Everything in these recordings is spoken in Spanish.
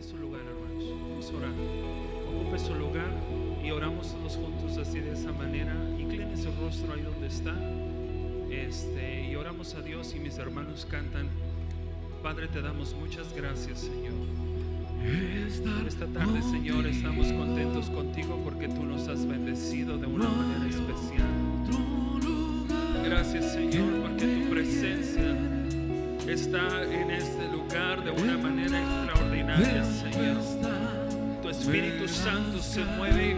su lugar, hermanos. Vamos a orar. Ocupe su lugar y oramos todos juntos así de esa manera. Incline su rostro ahí donde está. Y oramos a Dios y mis hermanos cantan. Padre, te damos muchas gracias, Señor. Esta tarde, Señor, estamos contentos contigo porque tú nos has bendecido de una manera especial. Gracias, Señor, porque tu presencia está en este lugar de una manera extraordinaria, Señor. Tu Espíritu Santo se mueve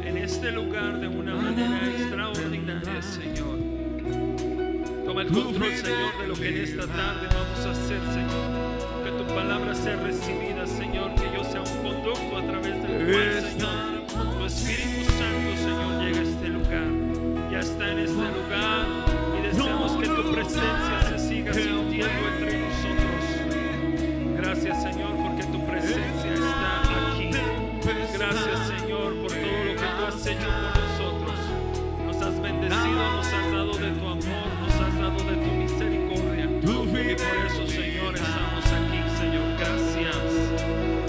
en este lugar de una manera extraordinaria, Señor. Toma el control, Señor, de lo que en esta tarde vamos a hacer, Señor. Que tu palabra sea recibida, Señor. Que yo sea un conducto a través del cual, Señor, tu Espíritu Santo, Señor, llega a este lugar. Ya está en este lugar y deseamos que tu presencia se siga sintiendo entre nosotros. Gracias, Señor, porque tu presencia está aquí. Gracias, Señor, por todo lo que tú has hecho por nosotros. Nos has bendecido, nos has dado de tu amor, nos has dado de tu misericordia. Y por eso, Señor, estamos aquí, Señor. Gracias.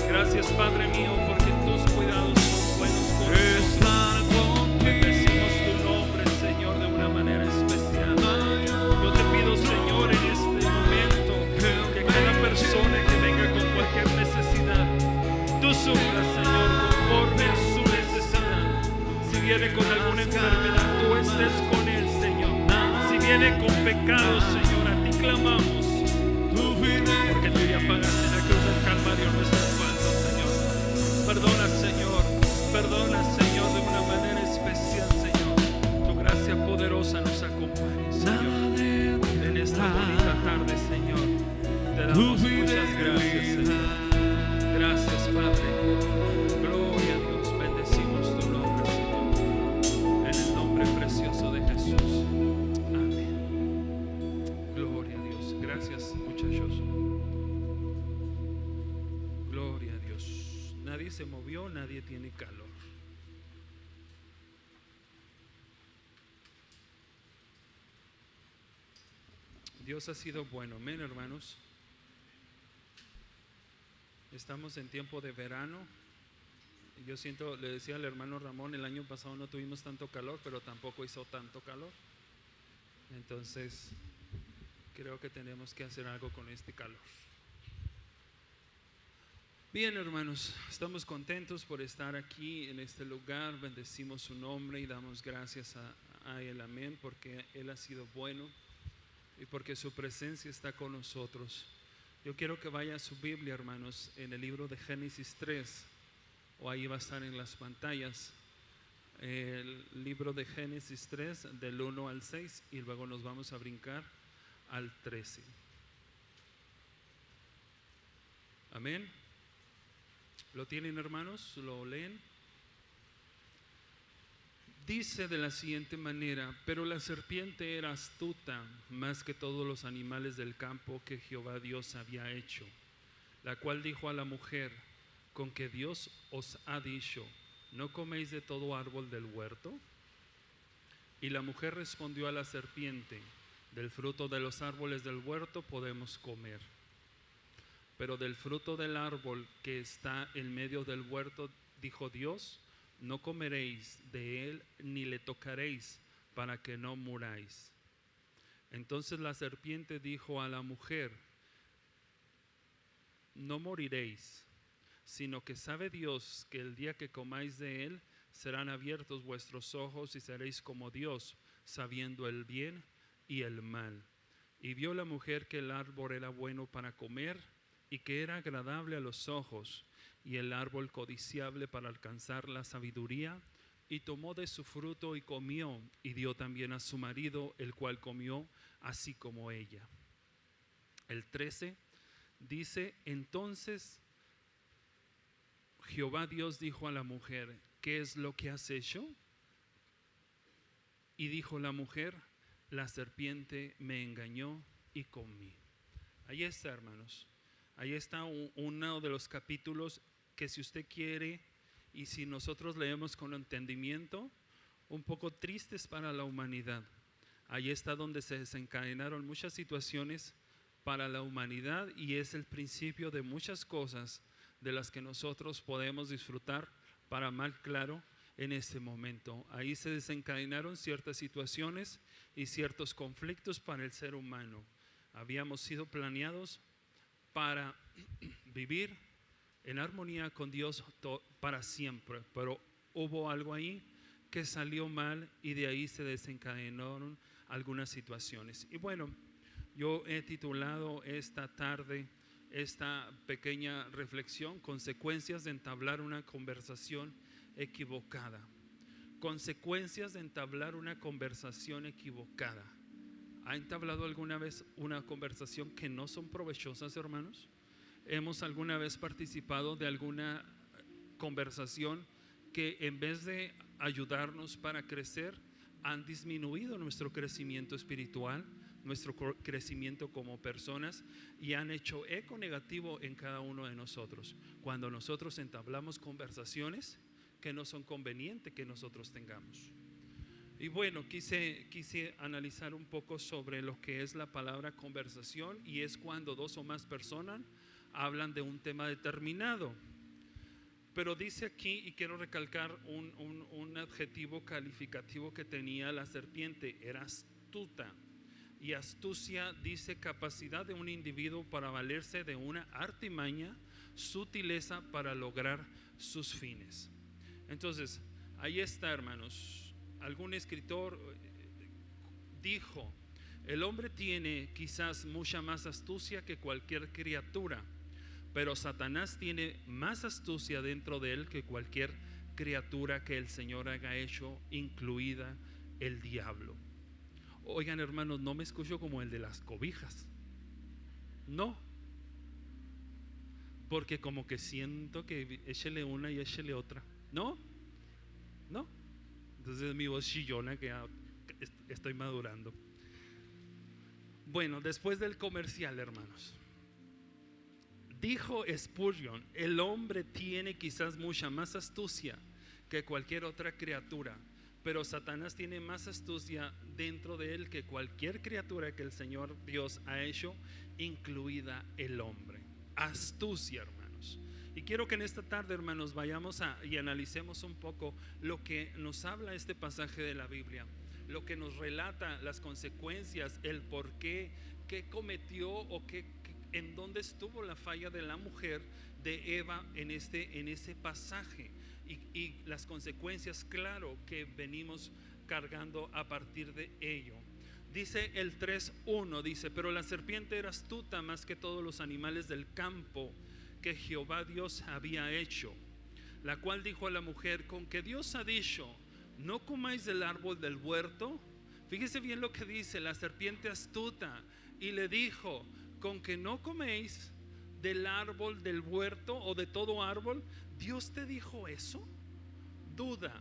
Gracias, Padre mío, porque tus cuidados son buenos con nosotros. Bendecimos tu nombre, Señor, de una manera especial. Yo te pido, Señor, en este momento, que cada persona que venga con cualquier necesidad, tú suplas, Señor, conforme a su necesidad. Si viene con alguna enfermedad, tú estés con él, Señor. Si viene con pecado, Señor, a ti clamamos, porque tú ya pagaste en la cruz del Calvario nuestras faltas, Señor. Perdona, Señor, de una manera especial, Señor. Tu gracia poderosa nos acompañe, Señor. En esta bonita tarde, Señor, te damos muchas gracias, Señor. Gracias, Padre. Gloria a Dios. Bendecimos tu nombre, Señor. En el nombre precioso de Jesús. Amén. Gloria a Dios. Gracias, muchachos. Gloria a Dios. Nadie se movió, nadie tiene calor. Dios ha sido bueno. Amén, hermanos. Estamos en tiempo de verano. Yo siento, le decía al hermano Ramón, el año pasado no tuvimos tanto calor, pero tampoco hizo tanto calor. Entonces, creo que tenemos que hacer algo con este calor. Bien, hermanos, estamos contentos por estar aquí en este lugar. Bendecimos su nombre y damos gracias a Él, amén, porque Él ha sido bueno y porque su presencia está con nosotros. Yo quiero que vaya a su Biblia, hermanos, en el libro de Génesis 3, o ahí va a estar en las pantallas, el libro de Génesis 3, del 1 al 6, y luego nos vamos a brincar al 13. Amén. ¿Lo tienen, hermanos? ¿Lo leen? Dice de la siguiente manera: pero la serpiente era astuta más que todos los animales del campo que Jehová Dios había hecho, la cual dijo a la mujer: ¿con que Dios os ha dicho, no coméis de todo árbol del huerto? Y la mujer respondió a la serpiente: del fruto de los árboles del huerto podemos comer, pero del fruto del árbol que está en medio del huerto, dijo Dios, no comeréis de él ni le tocaréis, para que no muráis. Entonces la serpiente dijo a la mujer: no moriréis, sino que sabe Dios que el día que comáis de él serán abiertos vuestros ojos y seréis como Dios, sabiendo el bien y el mal. Y vio la mujer que el árbol era bueno para comer y que era agradable a los ojos, y el árbol codiciable para alcanzar la sabiduría, y tomó de su fruto y comió, y dio también a su marido, el cual comió así como ella. El 13 dice: entonces Jehová Dios dijo a la mujer: ¿qué es lo que has hecho? Y dijo la mujer: la serpiente me engañó y comí. Ahí está, hermanos. Ahí está uno de los capítulos que, si usted quiere y si nosotros leemos con entendimiento, un poco tristes para la humanidad. Ahí está donde se desencadenaron muchas situaciones para la humanidad, y es el principio de muchas cosas de las que nosotros podemos disfrutar, para mal claro, en ese momento. Ahí se desencadenaron ciertas situaciones y ciertos conflictos para el ser humano. Habíamos sido planeados para vivir en armonía con Dios para siempre, pero hubo algo ahí que salió mal y de ahí se desencadenaron algunas situaciones. Y bueno, yo he titulado esta tarde esta pequeña reflexión: consecuencias de entablar una conversación equivocada. Consecuencias de entablar una conversación equivocada. ¿Ha entablado alguna vez una conversación que no son provechosas, hermanos? ¿Hemos alguna vez participado de alguna conversación que en vez de ayudarnos para crecer, han disminuido nuestro crecimiento espiritual, nuestro crecimiento como personas, y han hecho eco negativo en cada uno de nosotros cuando nosotros entablamos conversaciones que no son convenientes que nosotros tengamos? Y bueno, quise analizar un poco sobre lo que es la palabra conversación, y es cuando dos o más personas hablan de un tema determinado. Pero dice aquí, y quiero recalcar un adjetivo calificativo que tenía la serpiente: era astuta. Y astucia dice capacidad de un individuo para valerse de una artimaña, sutileza para lograr sus fines. Entonces, ahí está, hermanos. Algún escritor dijo: el hombre tiene quizás mucha más astucia que cualquier criatura, pero Satanás tiene más astucia dentro de él que cualquier criatura que el Señor haya hecho, incluida el diablo. Oigan, hermanos, no me escucho como el de las cobijas. No, porque como que siento que échele una y échele otra. No. Entonces mi voz chillona, que estoy madurando. Bueno, después del comercial, hermanos, dijo Spurgeon: el hombre tiene quizás mucha más astucia que cualquier otra criatura, pero Satanás tiene más astucia dentro de él que cualquier criatura que el Señor Dios ha hecho, incluida el hombre. Astucia, hermanos. Y quiero que en esta tarde, hermanos, vayamos y analicemos un poco lo que nos habla este pasaje de la Biblia, lo que nos relata las consecuencias, el por qué, qué cometió o en dónde estuvo la falla de la mujer de Eva en ese pasaje, y las consecuencias, claro, que venimos cargando a partir de ello. Dice el 3:1, dice: pero la serpiente era astuta más que todos los animales del campo que Jehová Dios había hecho, la cual dijo a la mujer: con que Dios ha dicho, no comáis del árbol del huerto. Fíjese bien lo que dice la serpiente astuta, y le dijo: con que no coméis del árbol del huerto o de todo árbol. ¿Dios te dijo eso? Duda.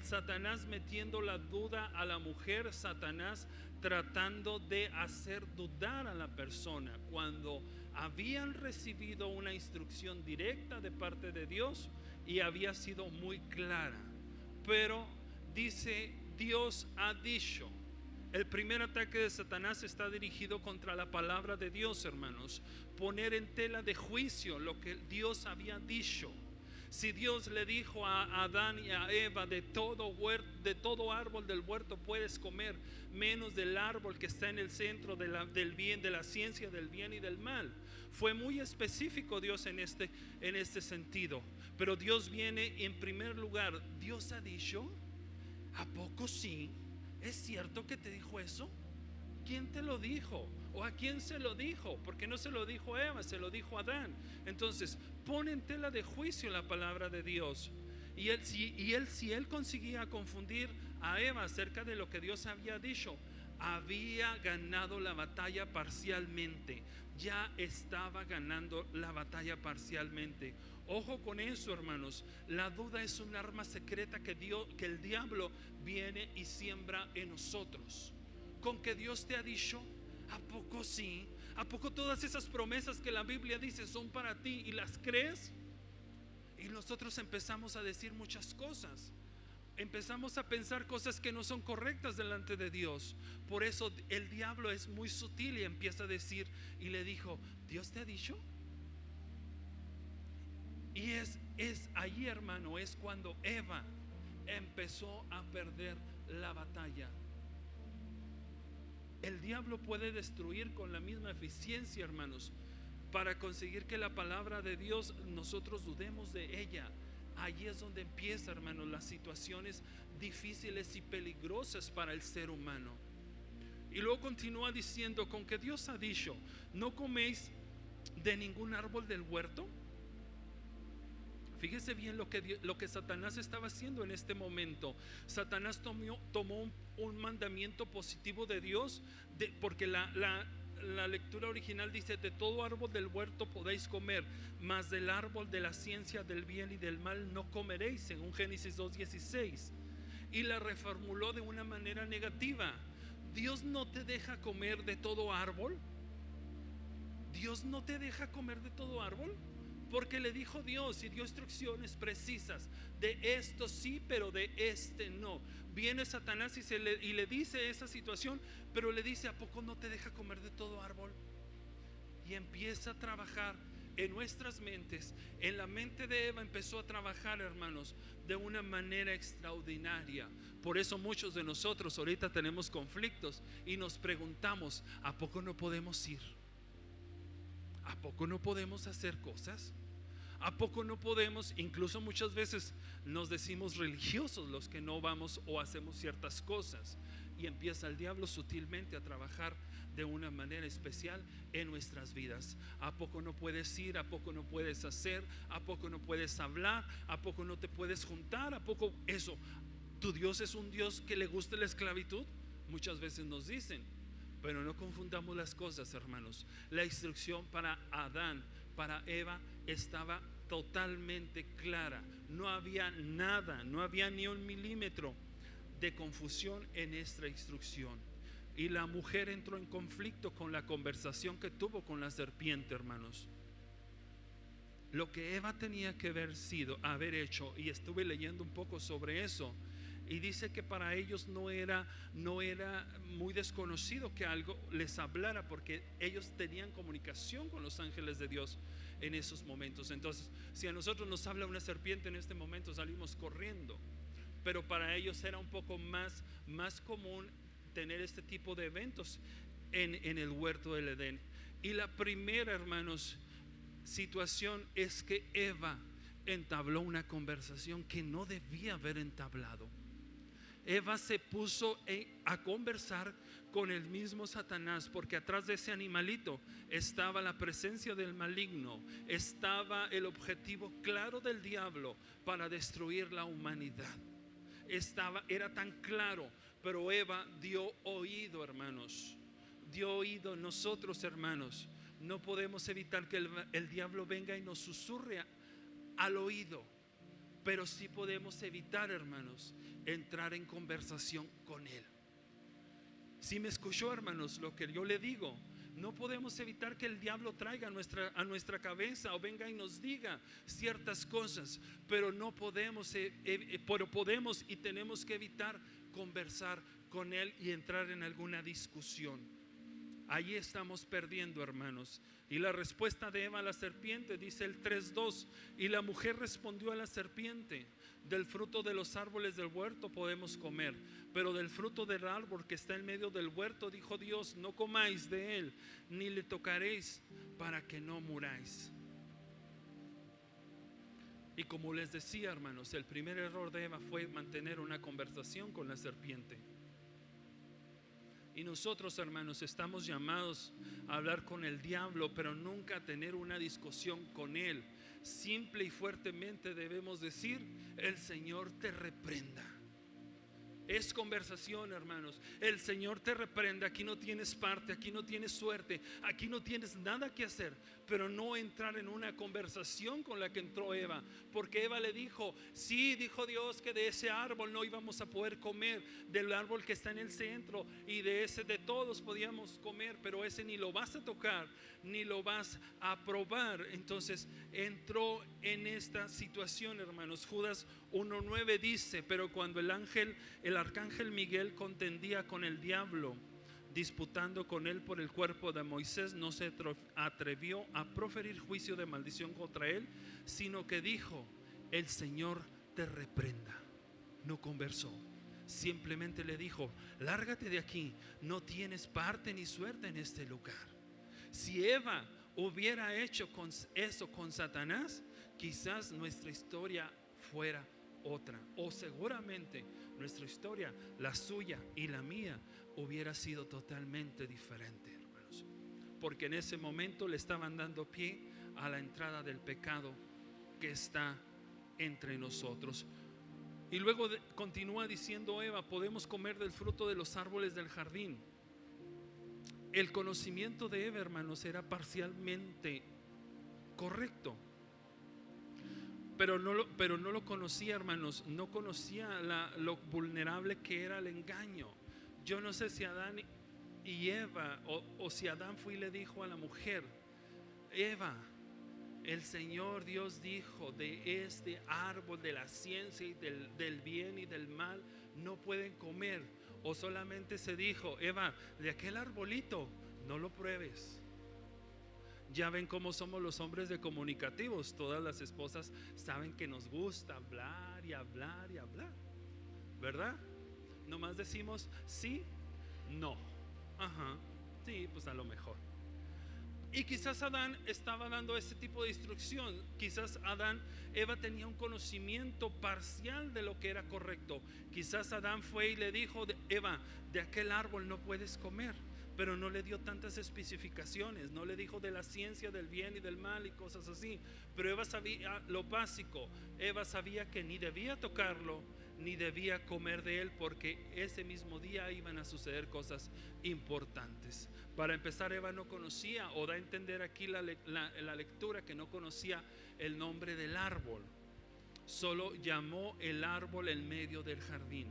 Satanás metiendo la duda a la mujer, Satanás tratando de hacer dudar a la persona cuando habían recibido una instrucción directa de parte de Dios y había sido muy clara. Pero dice: Dios ha dicho. El primer ataque de Satanás está dirigido contra la palabra de Dios, hermanos. Poner en tela de juicio lo que Dios había dicho. Si Dios le dijo a Adán y a Eva: de todo árbol del huerto puedes comer, menos del árbol que está en el centro del bien, de la ciencia del bien y del mal. Fue muy específico Dios en este sentido. Pero Dios viene en primer lugar: Dios ha dicho. ¿A poco sí? ¿Es cierto que te dijo eso? ¿Quién te lo dijo? ¿O a quién se lo dijo? Porque no se lo dijo a Eva, se lo dijo a Adán. Entonces pone en tela de juicio la palabra de Dios. Y si él conseguía confundir a Eva acerca de lo que Dios había dicho, había ganado la batalla parcialmente. Ya estaba ganando la batalla parcialmente. Ojo con eso, hermanos. La duda es un arma secreta que el diablo viene y siembra en nosotros. Con que Dios te ha dicho, ¿a poco sí? ¿A poco todas esas promesas que la Biblia dice son para ti y las crees? Y nosotros empezamos a decir muchas cosas. Empezamos a pensar cosas que no son correctas delante de Dios. Por eso el diablo es muy sutil y empieza a decir, y le dijo: ¿Dios te ha dicho? Y es allí, hermano, es cuando Eva empezó a perder la batalla. El diablo puede destruir con la misma eficiencia, hermanos, para conseguir que la palabra de Dios nosotros dudemos de ella. Allí es donde empieza, hermanos, las situaciones difíciles y peligrosas para el ser humano. Y luego continúa diciendo: con que Dios ha dicho, no coméis de ningún árbol del huerto. Fíjese bien lo que Satanás estaba haciendo en este momento. Satanás tomó un mandamiento positivo de Dios, porque la lectura original dice: de todo árbol del huerto podéis comer, mas del árbol de la ciencia del bien y del mal no comeréis, según Génesis 2:16. Y la reformuló de una manera negativa. Dios no te deja comer de todo árbol. Dios no te deja comer de todo árbol, porque le dijo Dios y dio instrucciones precisas: de esto sí, pero de este no. Viene Satanás y le dice esa situación, pero le dice: ¿a poco no te deja comer de todo árbol? Y empieza a trabajar en nuestras mentes. En la mente de Eva empezó a trabajar, hermanos, de una manera extraordinaria. Por eso muchos de nosotros ahorita tenemos conflictos y nos preguntamos: ¿a poco no podemos ir? ¿A poco no podemos hacer cosas? ¿A poco no podemos? Incluso muchas veces nos decimos religiosos los que no vamos o hacemos ciertas cosas, y empieza el diablo sutilmente a trabajar de una manera especial en nuestras vidas. ¿A poco no puedes ir? ¿A poco no puedes hacer? ¿A poco no puedes hablar? ¿A poco no te puedes juntar? ¿A poco eso? ¿Tu Dios es un Dios que le gusta la esclavitud? Muchas veces nos dicen. Pero no confundamos las cosas, hermanos. La instrucción para Adán, para Eva, estaba totalmente clara. No había nada, no había ni un milímetro de confusión en esta instrucción. Y la mujer entró en conflicto con la conversación que tuvo con la serpiente, hermanos. Lo que Eva tenía que haber hecho, y estuve leyendo un poco sobre eso, y dice que para ellos no era muy desconocido que algo les hablara, porque ellos tenían comunicación con los ángeles de Dios en esos momentos. Entonces, si a nosotros nos habla una serpiente en este momento, salimos corriendo. Pero para ellos era un poco más común tener este tipo de eventos en el huerto del Edén. Y la primera, hermanos, situación es que Eva entabló una conversación que no debía haber entablado. Eva se puso a conversar con el mismo Satanás, porque atrás de ese animalito estaba la presencia del maligno, estaba el objetivo claro del diablo para destruir la humanidad. Era tan claro, pero Eva dio oído, hermanos. Dio oído. Nosotros, hermanos, no podemos evitar que el diablo venga y nos susurre al oído, pero sí podemos evitar, hermanos, entrar en conversación con él. Si me escuchó, hermanos, lo que yo le digo, no podemos evitar que el diablo traiga a nuestra cabeza o venga y nos diga ciertas cosas, pero no podemos, pero podemos y tenemos que evitar conversar con él y entrar en alguna discusión. Ahí estamos perdiendo, hermanos. Y la respuesta de Eva a la serpiente dice el 3:2: y la mujer respondió a la serpiente: del fruto de los árboles del huerto podemos comer, pero del fruto del árbol que está en medio del huerto, dijo Dios, no comáis de él, ni le tocaréis, para que no muráis. Y como les decía, hermanos, el primer error de Eva fue mantener una conversación con la serpiente. Y nosotros, hermanos, estamos llamados a hablar con el diablo, pero nunca a tener una discusión con él. Simple y fuertemente debemos decir: el Señor te reprenda. Es conversación, hermanos. El Señor te reprenda. Aquí no tienes parte, aquí no tienes suerte, aquí no tienes nada que hacer. Pero no entrar en una conversación con la que entró Eva, porque Eva le dijo: sí, dijo Dios que de ese árbol no íbamos a poder comer, del árbol que está en el centro, y de ese de todos podíamos comer, pero ese ni lo vas a tocar, ni lo vas a probar. Entonces entró en esta situación, hermanos. Judas 1:9 dice: pero cuando el arcángel Miguel contendía con el diablo, disputando con él por el cuerpo de Moisés, no se atrevió a proferir juicio de maldición contra él, sino que dijo: el Señor te reprenda. No conversó, simplemente le dijo: lárgate de aquí, no tienes parte ni suerte en este lugar. Si Eva hubiera hecho eso con Satanás, quizás nuestra historia fuera otra, o seguramente nuestra historia, la suya y la mía, hubiera sido totalmente diferente, hermanos, porque en ese momento le estaban dando pie a la entrada del pecado que está entre nosotros. Y luego continúa diciendo Eva: podemos comer del fruto de los árboles del jardín. El conocimiento de Eva, hermanos, era parcialmente correcto, pero no lo conocía, hermanos. No conocía lo vulnerable que era el engaño. Yo no sé si Adán y Eva, o si Adán fue y le dijo a la mujer: Eva, el Señor Dios dijo, de este árbol de la ciencia y del bien y del mal no pueden comer. O solamente se dijo: Eva, de aquel arbolito no lo pruebes. Ya ven cómo somos los hombres de comunicativos. Todas las esposas saben que nos gusta hablar y hablar y hablar, ¿verdad? Nomás decimos sí, no, ajá, sí, pues a lo mejor. Y quizás Adán estaba dando ese tipo de instrucción. Quizás Eva tenía un conocimiento parcial de lo que era correcto. Quizás Adán fue y le dijo: Eva, de aquel árbol no puedes comer. Pero no le dio tantas especificaciones, no le dijo de la ciencia del bien y del mal y cosas así. Pero Eva sabía lo básico. Eva sabía que ni debía tocarlo, ni debía comer de él, porque ese mismo día iban a suceder cosas importantes. Para empezar, Eva no conocía, o da a entender aquí la lectura, que no conocía el nombre del árbol. Solo llamó el árbol en medio del jardín,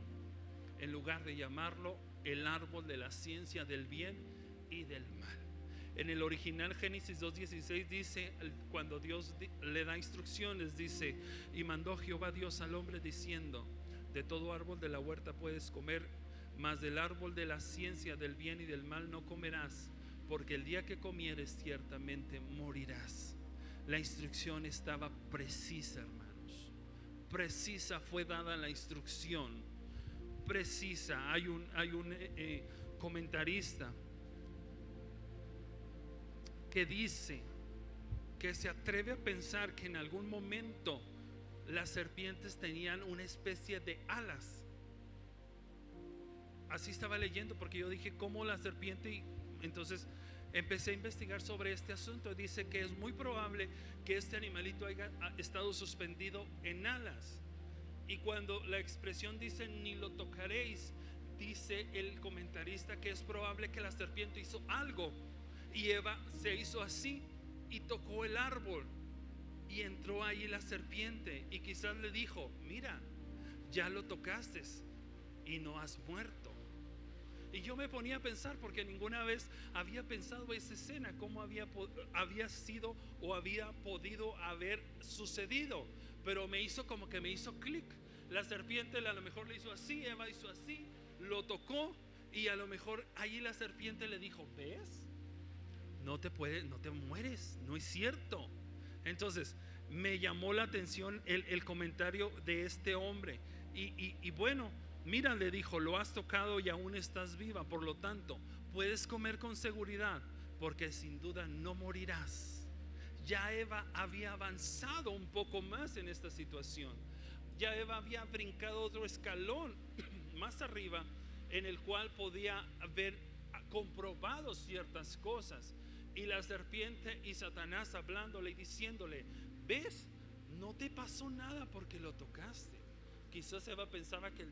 en lugar de llamarlo el árbol de la ciencia del bien y del mal. En el original Génesis 2:16 dice, cuando Dios le da instrucciones, dice: y mandó Jehová Dios al hombre diciendo: de todo árbol de la huerta puedes comer, mas del árbol de la ciencia del bien y del mal no comerás, porque el día que comieres ciertamente morirás. La instrucción estaba precisa, hermanos. Precisa fue dada la instrucción, precisa. Hay un comentarista que dice que se atreve a pensar que en algún momento las serpientes tenían una especie de alas. Así estaba leyendo, porque yo dije: ¿cómo la serpiente? Y entonces empecé a investigar sobre este asunto. Dice que es muy probable que este animalito haya estado suspendido en alas. Y cuando la expresión dice ni lo tocaréis, dice el comentarista que es probable que la serpiente hizo algo, y Eva se hizo así y tocó el árbol, y entró ahí la serpiente, y quizás le dijo: mira, ya lo tocaste y no has muerto. Y yo me ponía a pensar, porque ninguna vez había pensado esa escena, cómo había sido o había podido haber sucedido. Pero me hizo clic. La serpiente a lo mejor le hizo así, Eva hizo así, lo tocó, y a lo mejor ahí la serpiente le dijo: ¿ves? No te mueres, no es cierto. Entonces me llamó la atención el comentario de este hombre. Y bueno, mira, le dijo: lo has tocado y aún estás viva, por lo tanto puedes comer con seguridad, porque sin duda no morirás. Ya Eva había avanzado un poco más en esta situación. Ya Eva había brincado otro escalón más arriba, en el cual podía haber comprobado ciertas cosas. Y la serpiente y Satanás hablándole y diciéndole: ¿ves? No te pasó nada porque lo tocaste. Quizás Eva pensaba que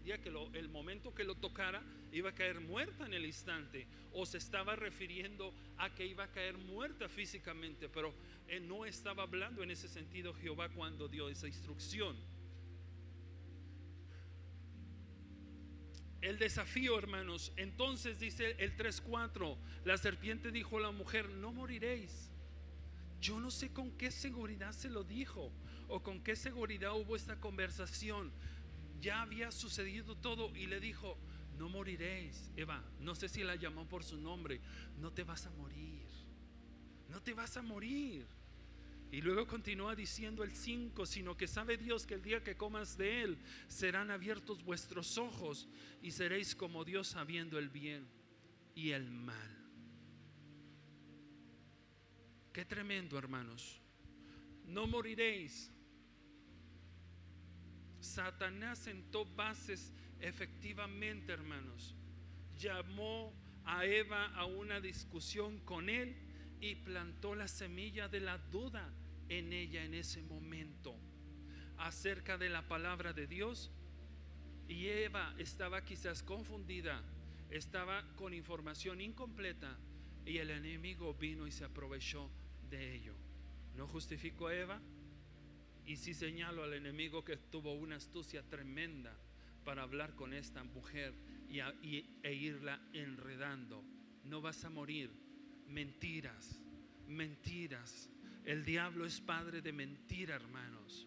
el momento que lo tocara iba a caer muerta en el instante, o se estaba refiriendo a que iba a caer muerta físicamente, pero no estaba hablando en ese sentido Jehová cuando dio esa instrucción. El desafío, hermanos, entonces dice el 3:4: la serpiente dijo a la mujer: no moriréis. Yo no sé con qué seguridad se lo dijo, o con qué seguridad hubo esta conversación. Ya había sucedido todo, y le dijo: no moriréis. Eva, no sé si la llamó por su nombre. No te vas a morir. No te vas a morir. Y luego continúa diciendo el 5, sino que sabe Dios que el día que comas de él serán abiertos vuestros ojos y seréis como Dios sabiendo el bien y el mal. Qué tremendo, hermanos. No moriréis. Satanás sentó bases efectivamente, hermanos. Llamó a Eva a una discusión con él y plantó la semilla de la duda en ella en ese momento acerca de la palabra de Dios. Y Eva estaba quizás confundida, estaba con información incompleta, y el enemigo vino y se aprovechó de ello. No justifico a Eva, y sí señalo al enemigo que tuvo una astucia tremenda para hablar con esta mujer e irla enredando. No vas a morir. Mentiras, mentiras. El diablo es padre de mentira, hermanos.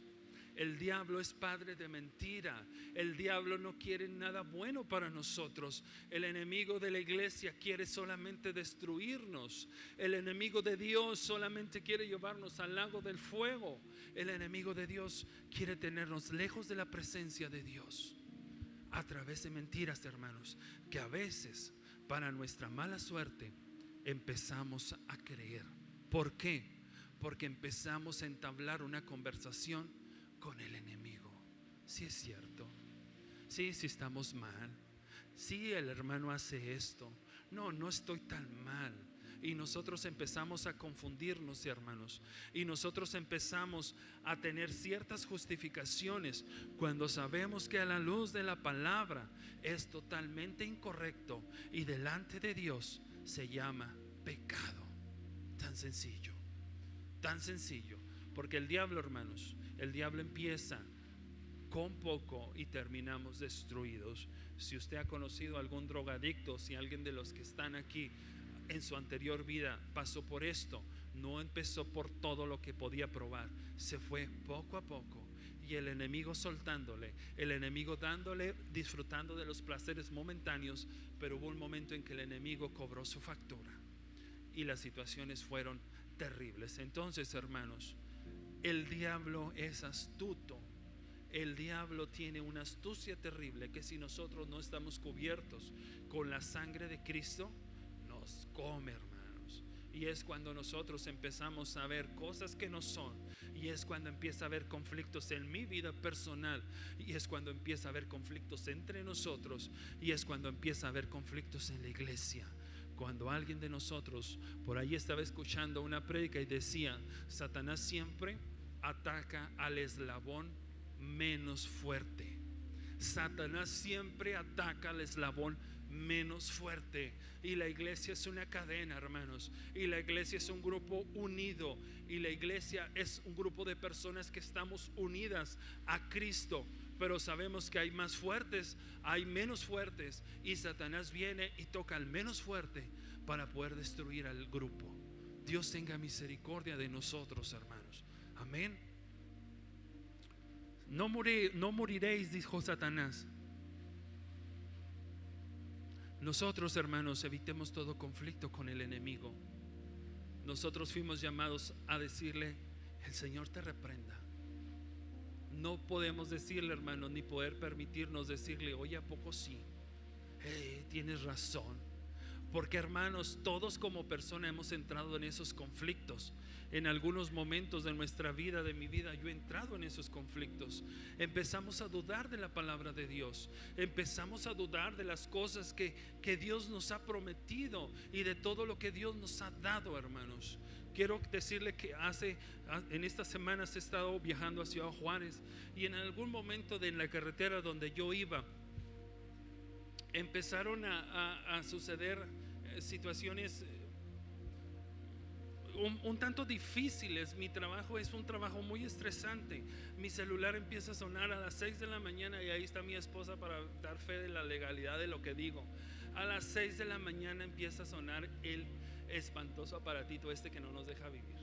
El diablo es padre de mentira. El diablo no quiere nada bueno para nosotros. El enemigo de la iglesia quiere solamente destruirnos. El enemigo de Dios solamente quiere llevarnos al lago del fuego. El enemigo de Dios quiere tenernos lejos de la presencia de Dios a través de mentiras, hermanos, que a veces, para nuestra mala suerte, empezamos a creer. ¿Por qué? Porque empezamos a entablar una conversación con el enemigo. Sí es cierto. Sí estamos mal. Sí, el hermano hace esto. No estoy tan mal. Y nosotros empezamos a confundirnos, hermanos. Y nosotros empezamos a tener ciertas justificaciones cuando sabemos que a la luz de la palabra es totalmente incorrecto y delante de Dios se llama pecado. Tan sencillo, tan sencillo. Porque el diablo, hermanos, el diablo empieza con poco y terminamos destruidos. Si usted ha conocido a algún drogadicto, si alguien de los que están aquí en su anterior vida pasó por esto, no empezó por todo lo que podía probar, se fue poco a poco. Y el enemigo soltándole, el enemigo dándole, disfrutando de los placeres momentáneos. Pero hubo un momento en que el enemigo cobró su factura y las situaciones fueron terribles. Entonces, hermanos, el diablo es astuto. El diablo tiene una astucia terrible que si nosotros no estamos cubiertos con la sangre de Cristo, nos come, hermanos. Y es cuando nosotros empezamos a ver cosas que no son. Y es cuando empieza a haber conflictos en mi vida personal. Y es cuando empieza a haber conflictos entre nosotros. Y es cuando empieza a haber conflictos en la iglesia. Cuando alguien de nosotros, por ahí estaba escuchando una prédica y decía: Satanás siempre ataca al eslabón menos fuerte. Satanás siempre ataca al eslabón menos fuerte. Y la iglesia es una cadena, hermanos. Y la iglesia es un grupo unido. Y la iglesia es un grupo de personas que estamos unidas a Cristo. Pero sabemos que hay más fuertes, hay menos fuertes. Y Satanás viene y toca al menos fuerte para poder destruir al grupo. Dios tenga misericordia de nosotros, hermanos. Amén. No moriréis, dijo Satanás. Nosotros, hermanos, evitemos todo conflicto con el enemigo. Nosotros fuimos llamados a decirle: el Señor te reprenda. No podemos decirle, hermano, ni poder permitirnos decirle: oye, ¿a poco sí? Tienes razón. Porque, hermanos, todos como persona hemos entrado en esos conflictos. En algunos momentos de nuestra vida, de mi vida, yo he entrado en esos conflictos. Empezamos a dudar de la palabra de Dios. Empezamos a dudar de las cosas que Dios nos ha prometido y de todo lo que Dios nos ha dado, hermanos. Quiero decirle que en estas semanas he estado viajando a Ciudad Juárez, y en algún momento de la carretera donde yo iba, empezaron a suceder situaciones un tanto difíciles. Mi trabajo es un trabajo muy estresante. Mi celular empieza a sonar a las 6 de la mañana y ahí está mi esposa para dar fe de la legalidad de lo que digo. A las 6 de la mañana empieza a sonar el espantoso aparatito que no nos deja vivir.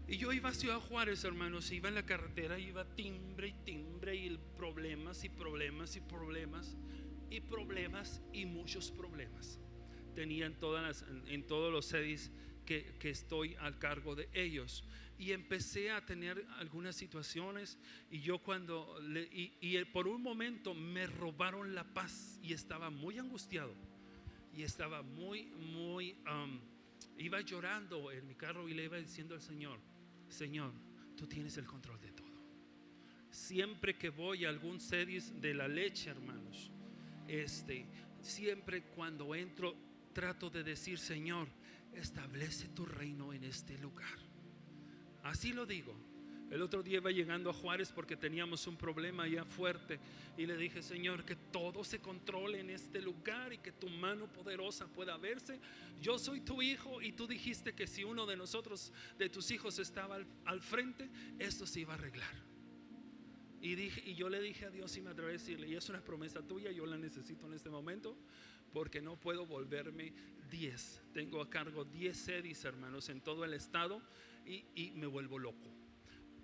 Y yo iba a Ciudad Juárez, hermanos, iba en la carretera, iba timbre y timbre y problemas y problemas y problemas. y problemas, y muchos problemas tenía en todos los sedis que estoy al cargo de ellos. Y empecé a tener algunas situaciones, y yo por un momento me robaron la paz, y estaba muy angustiado, y estaba iba llorando en mi carro, y le iba diciendo al Señor: Señor, tú tienes el control de todo. Siempre que voy a algún sedis de la leche, hermanos, siempre cuando entro trato de decir: Señor, establece tu reino en este lugar. Así lo digo. El otro día iba llegando a Juárez porque teníamos un problema ya fuerte, y le dije: Señor, que todo se controle en este lugar y que tu mano poderosa pueda verse. Yo soy tu hijo, y tú dijiste que si uno de nosotros, de tus hijos, estaba al frente, esto se iba a arreglar. Y yo le dije a Dios, y me atreví a decirle: y es una promesa tuya, yo la necesito en este momento, porque no puedo volverme 10. Tengo a cargo 10 sedis, hermanos, en todo el estado, y me vuelvo loco.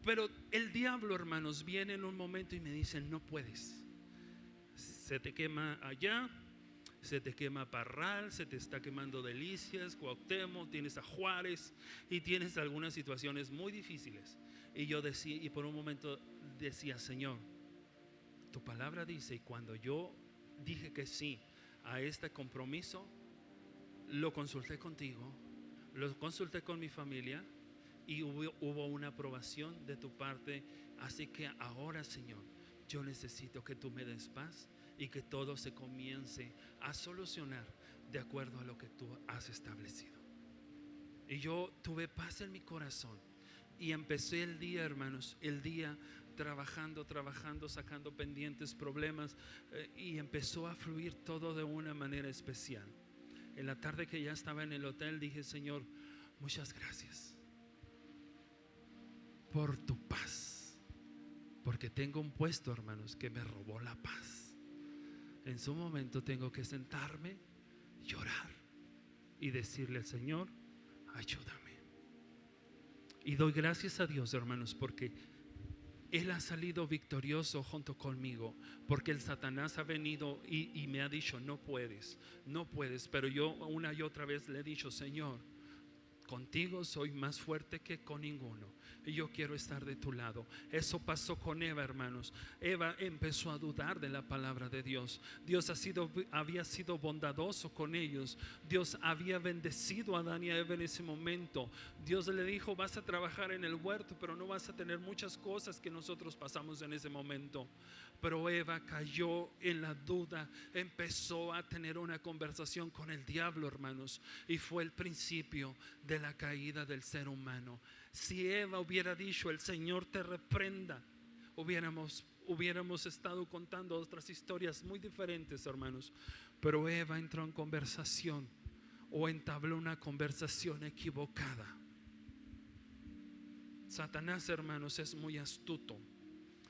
Pero el diablo, hermanos, viene en un momento y me dice: no puedes. Se te quema allá, se te quema Parral, se te está quemando Delicias, Cuauhtémoc, tienes a Juárez, y tienes algunas situaciones muy difíciles. Y yo decía, y por un momento decía: Señor, tu palabra dice, y cuando yo dije que sí a este compromiso, lo consulté contigo, lo consulté con mi familia, y hubo una aprobación de tu parte. Así que ahora, Señor, yo necesito que tú me des paz, y que todo se comience a solucionar de acuerdo a lo que tú has establecido. Y yo tuve paz en mi corazón, y empecé el día, hermanos, trabajando, sacando pendientes, problemas, y empezó a fluir todo de una manera especial. En la tarde que ya estaba en el hotel, dije: Señor, muchas gracias por tu paz, porque tengo un puesto, hermanos, que me robó la paz. En su momento tengo que sentarme, llorar y decirle al Señor: ayúdame. Y doy gracias a Dios, hermanos, porque Él ha salido victorioso junto conmigo, porque el Satanás ha venido y me ha dicho: no puedes. Pero yo una y otra vez le he dicho: Señor, contigo soy más fuerte que con ninguno, y yo quiero estar de tu lado. Eso pasó con Eva, hermanos. Eva empezó a dudar de la palabra de Dios. Dios había sido bondadoso con ellos. Dios había bendecido a Adán y a Eva en ese momento. Dios le dijo: vas a trabajar en el huerto, pero no vas a tener muchas cosas que nosotros pasamos en ese momento. Pero Eva cayó en la duda, empezó a tener una conversación con el diablo, hermanos, y fue el principio de la caída del ser humano. Si Eva hubiera dicho: el Señor te reprenda, hubiéramos estado contando otras historias muy diferentes, hermanos. Pero Eva entró en conversación, o entabló una conversación equivocada. Satanás, hermanos, es muy astuto.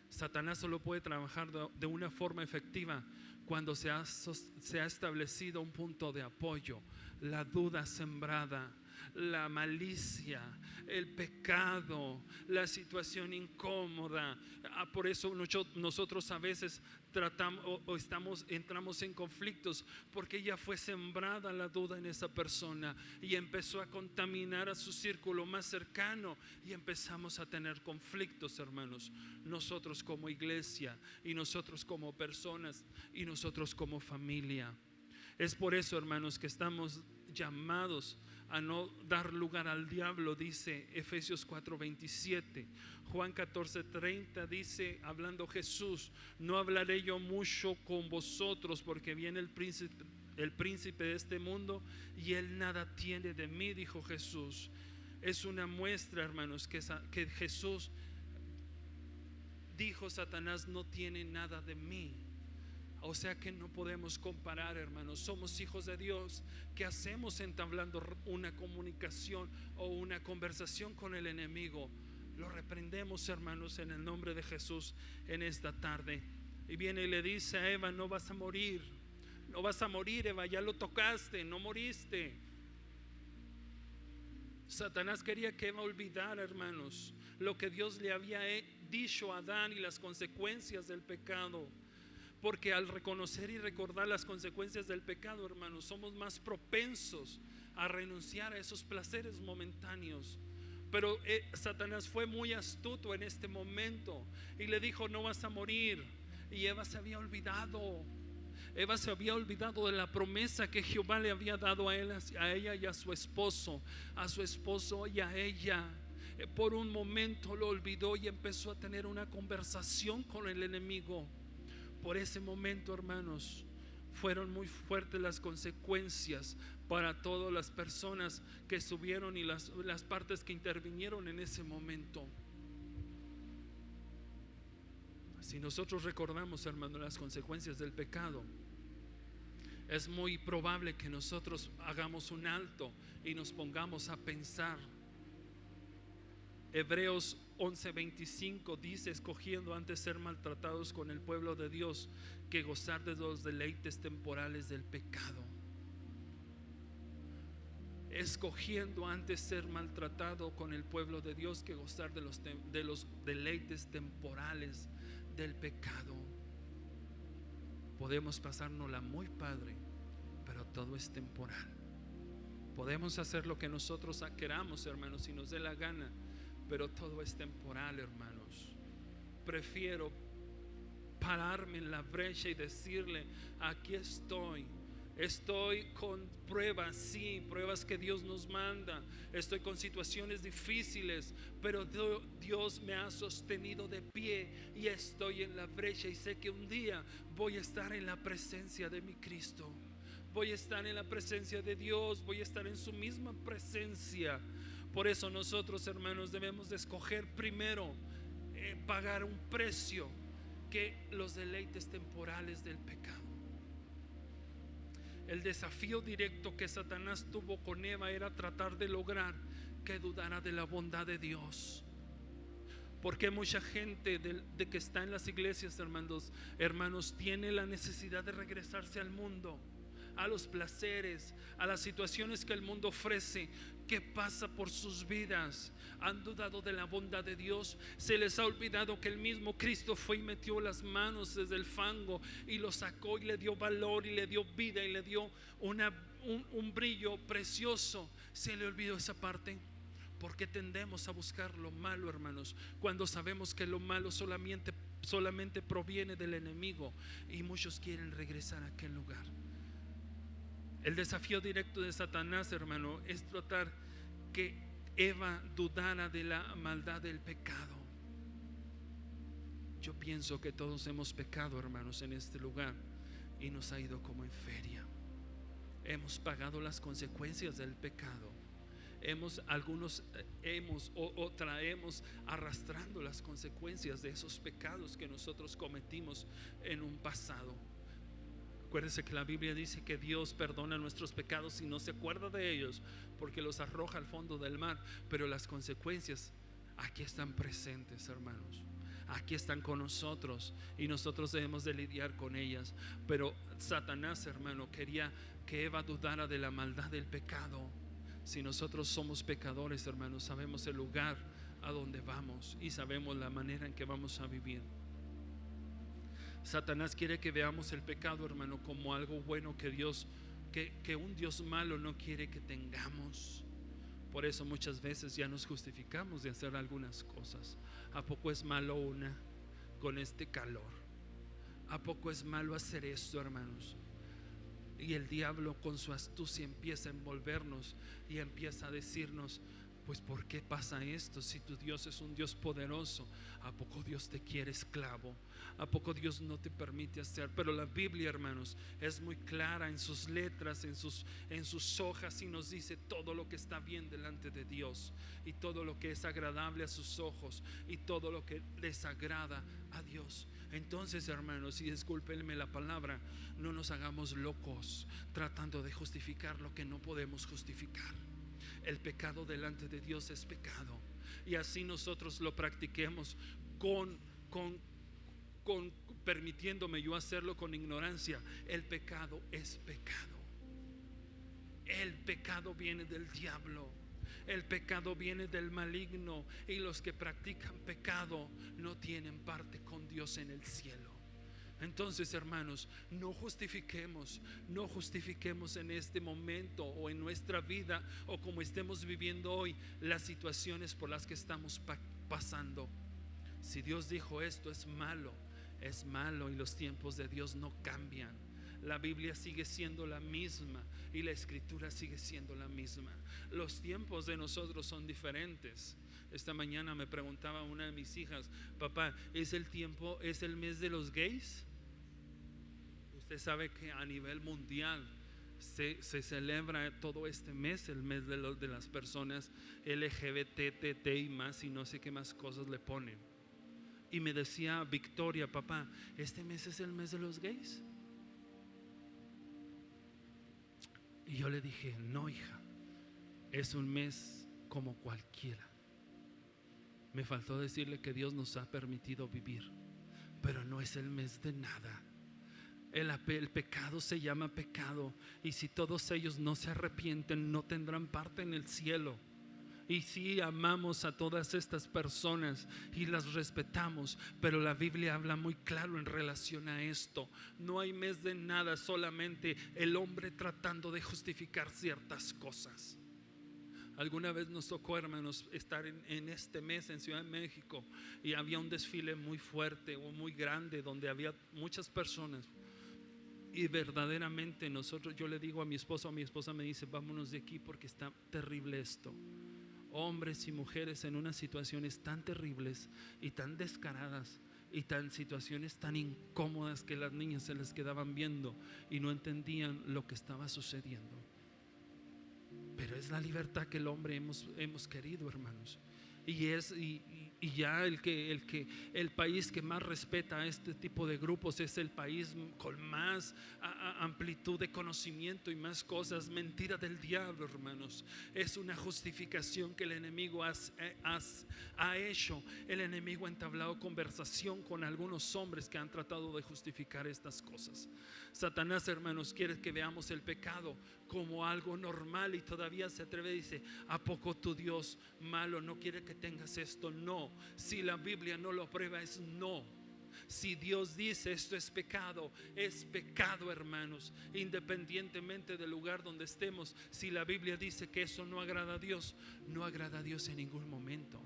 Satanás solo puede trabajar de una forma efectiva cuando se ha establecido un punto de apoyo. La duda sembrada, la malicia, el pecado, la situación incómoda. Por eso nosotros a veces entramos en conflictos, porque ya fue sembrada la duda en esa persona, y empezó a contaminar a su círculo más cercano, y empezamos a tener conflictos, hermanos, nosotros como iglesia, y nosotros como personas, y nosotros como familia. Es por eso, hermanos, que estamos llamados a no dar lugar al diablo, dice Efesios 4:27. Juan 14:30 dice, hablando Jesús: no hablaré yo mucho con vosotros, porque viene el príncipe de este mundo, y él nada tiene de mí, dijo Jesús. Es una muestra, hermanos, que Jesús dijo: Satanás no tiene nada de mí. O sea que no podemos comparar, hermanos. Somos hijos de Dios. ¿Qué hacemos entablando una comunicación o una conversación con el enemigo? Lo reprendemos, hermanos, en el nombre de Jesús en esta tarde. Y viene y le dice a Eva: no vas a morir. No vas a morir, Eva, ya lo tocaste, no moriste. Satanás quería que Eva olvidara, hermanos, lo que Dios le había dicho a Adán y las consecuencias del pecado. Porque al reconocer y recordar las consecuencias del pecado, hermanos, somos más propensos a renunciar a esos placeres momentáneos. Pero Satanás fue muy astuto en este momento y le dijo: no vas a morir. Y Eva se había olvidado. Eva se había olvidado de la promesa que Jehová le había dado a ella y a su esposo y a ella. Por un momento lo olvidó y empezó a tener una conversación con el enemigo. Por ese momento, hermanos, fueron muy fuertes las consecuencias para todas las personas que estuvieron y las partes que intervinieron en ese momento. Si nosotros recordamos, hermanos, las consecuencias del pecado, es muy probable que nosotros hagamos un alto y nos pongamos a pensar. Hebreos 11:25 dice: escogiendo antes ser maltratados con el pueblo de Dios que gozar de los deleites temporales del pecado. Escogiendo antes ser maltratado con el pueblo de Dios que gozar de los deleites temporales del pecado. Podemos pasárnosla muy padre, pero todo es temporal. Podemos hacer lo que nosotros queramos, hermanos, si nos dé la gana, pero todo es temporal, hermanos. Prefiero pararme en la brecha y decirle: aquí estoy. Estoy con pruebas, sí, pruebas que Dios nos manda. Estoy con situaciones difíciles, pero Dios me ha sostenido de pie y estoy en la brecha y sé que un día voy a estar en la presencia de mi Cristo. Voy a estar en la presencia de Dios, voy a estar en su misma presencia. Por eso nosotros, hermanos, debemos de escoger primero pagar un precio que los deleites temporales del pecado. El desafío directo que Satanás tuvo con Eva era tratar de lograr que dudara de la bondad de Dios. Porque mucha gente de que está en las iglesias, hermanos, tiene la necesidad de regresarse al mundo, a los placeres, a las situaciones que el mundo ofrece, que pasa por sus vidas. Han dudado de la bondad de Dios. Se les ha olvidado que el mismo Cristo fue y metió las manos desde el fango y lo sacó y le dio valor y le dio vida y le dio un brillo precioso. Se le olvidó esa parte. Porque tendemos a buscar lo malo, hermanos, cuando sabemos que lo malo solamente proviene del enemigo, y muchos quieren regresar a aquel lugar. El desafío directo de Satanás, hermano, es tratar que Eva dudara de la maldad del pecado. Yo pienso que todos hemos pecado, hermanos, en este lugar, y nos ha ido como en feria. Hemos pagado las consecuencias del pecado. Algunos traemos arrastrando las consecuencias de esos pecados que nosotros cometimos en un pasado. Acuérdense que la Biblia dice que Dios perdona nuestros pecados y no se acuerda de ellos, porque los arroja al fondo del mar. Pero las consecuencias aquí están presentes, hermanos. Aquí están con nosotros y nosotros debemos de lidiar con ellas. Pero Satanás, hermano, quería que Eva dudara de la maldad del pecado. Si nosotros somos pecadores, hermanos, sabemos el lugar a donde vamos y sabemos la manera en que vamos a vivir. Satanás quiere que veamos el pecado, hermano, como algo bueno que un Dios malo no quiere que tengamos. Por eso muchas veces ya nos justificamos de hacer algunas cosas. ¿A poco es malo con este calor? ¿A poco es malo hacer esto, hermanos? Y el diablo con su astucia empieza a envolvernos y empieza a decirnos: pues ¿por qué pasa esto? Si tu Dios es un Dios poderoso, ¿a poco Dios te quiere esclavo? ¿A poco Dios no te permite hacer? Pero la Biblia, hermanos, es muy clara en sus letras, en sus hojas, y nos dice todo lo que está bien delante de Dios y todo lo que es agradable a sus ojos y todo lo que desagrada a Dios. Entonces, hermanos, y discúlpenme la palabra, no nos hagamos locos tratando de justificar lo que no podemos justificar. El pecado delante de Dios es pecado, y así nosotros lo practiquemos permitiéndome yo hacerlo con ignorancia. El pecado es pecado. El pecado viene del diablo. El pecado viene del maligno, y los que practican pecado no tienen parte con Dios en el cielo. Entonces, hermanos, no justifiquemos en este momento o en nuestra vida o como estemos viviendo hoy las situaciones por las que estamos pasando. Si Dios dijo esto es malo y los tiempos de Dios no cambian. La Biblia sigue siendo la misma y la Escritura sigue siendo la misma. Los tiempos de nosotros son diferentes. Esta mañana me preguntaba una de mis hijas: papá, ¿es el mes de los gays? Usted sabe que a nivel mundial se celebra todo este mes, el mes de las personas LGBT y más, y no sé qué más cosas le ponen. Y me decía Victoria: papá, ¿este mes es el mes de los gays? Y yo le dije: no, hija, es un mes como cualquiera. Me faltó decirle que Dios nos ha permitido vivir, pero no es el mes de nada. El pecado se llama pecado, y si todos ellos no se arrepienten, no tendrán parte en el cielo. Y sí, amamos a todas estas personas y las respetamos, pero la Biblia habla muy claro en relación a esto. No hay mes de nada, solamente el hombre tratando de justificar ciertas cosas. Alguna vez nos tocó, hermanos, estar en este mes en Ciudad de México, y había un desfile muy fuerte o muy grande donde había muchas personas. Y verdaderamente yo le digo a mi esposa me dice: vámonos de aquí porque está terrible esto. Hombres y mujeres en unas situaciones tan terribles y tan descaradas y situaciones tan incómodas que las niñas se les quedaban viendo y no entendían lo que estaba sucediendo. Pero es la libertad que el hombre hemos querido, hermanos. Y ya el país que más respeta a este tipo de grupos es el país con más amplitud de conocimiento y más cosas. Mentira del diablo, hermanos. Es una justificación que el enemigo ha hecho. El enemigo ha entablado conversación con algunos hombres que han tratado de justificar estas cosas. Satanás, hermanos, quiere que veamos el pecado como algo normal, y todavía se atreve y dice: ¿a poco tu Dios malo no quiere que tengas esto? No. Si la Biblia no lo prueba, es no. Si Dios dice esto es pecado, hermanos. Independientemente del lugar donde estemos, si la Biblia dice que eso no agrada a Dios, no agrada a Dios en ningún momento.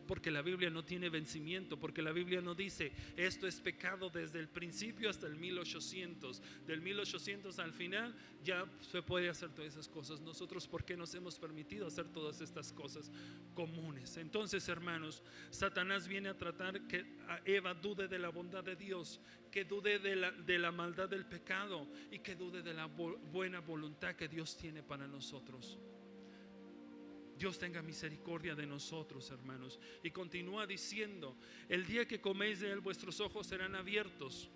Porque la Biblia no tiene vencimiento, porque la Biblia no dice esto es pecado desde el principio hasta el 1800. Del 1800 al final ya se puede hacer todas esas cosas. Nosotros, ¿por qué nos hemos permitido hacer todas estas cosas comunes? Entonces, hermanos, Satanás viene a tratar que Eva dude de la bondad de Dios, que dude de la maldad del pecado, y que dude de la buena voluntad que Dios tiene para nosotros. Dios tenga misericordia de nosotros, hermanos. Y continúa diciendo: el día que coméis de él, vuestros ojos serán abiertos.